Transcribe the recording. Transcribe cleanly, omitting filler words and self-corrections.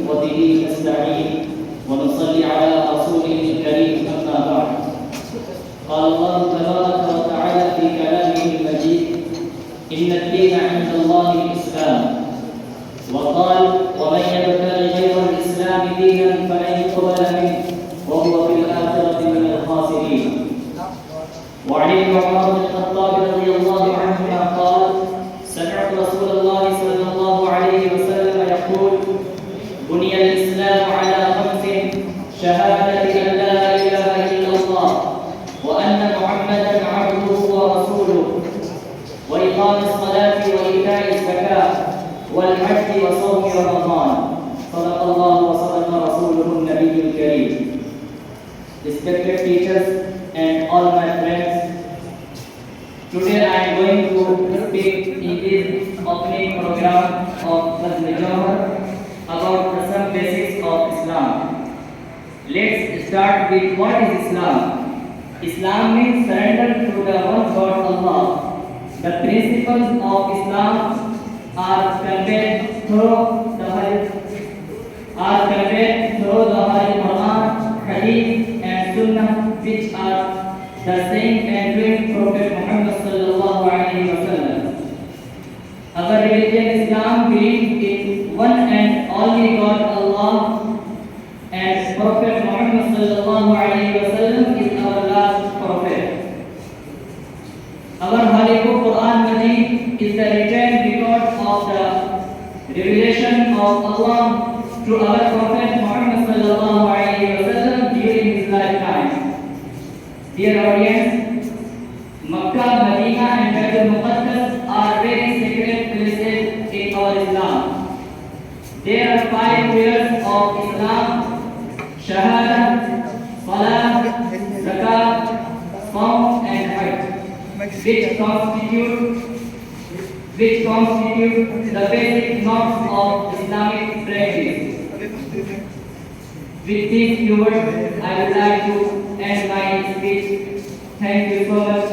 وبه نستعين ونصلي على رسوله الكريم أما بعد. قال الله تبارك وتعالى في كلامه المجيد: إن الدين عند الله الإسلام. وقال: ومن يبتغي غير الإسلام دينا فلن يقبل منه وهو في الآخرة من الخاسرين. وعن ابن عمر بن الخطاب رضي الله عنهما قال: سمعت رسول الله صلى الله عليه وسلم يقول: بني الإسلام على خمس: شهادة أن لا إله إلا الله وأن محمدا عبده ورسوله وإقام الصلاة وإيتاء الزكاة والحج وصوم رمضان. صدق الله وصدق رسوله النبي الكريم. Respected teachers and all my friends, today I am going to speak in this opening program of Masjid Jawhar about some basics of Islam. Let's start with what is Islam. Islam means surrender to the one God Allah. The principles of Islam are conveyed through the Holy Quran, Hadith, and Sunnah, which are the saying and doing Prophet Muhammad sallallahu alaihi wasallam. Our religion Islam believes in one and only God Allah, and Prophet Muhammad sallallahu alaihi wasallam is our last prophet. Our Holy Book Quran Majid is the written record of the revelation of Allah to our Prophet Muhammad sallallahu alaihi wasallam during his lifetime. Dear audience, Makkah, Medina, and Baitul Muqaddas are very sacred places in our Islam. There are 5 pillars of Islam: Shahada, Salah, Zakat, Saum, and Hajj, which constitute the basic norms of Islamic practice. With these few words, I would like to end my speech. Thank you so much.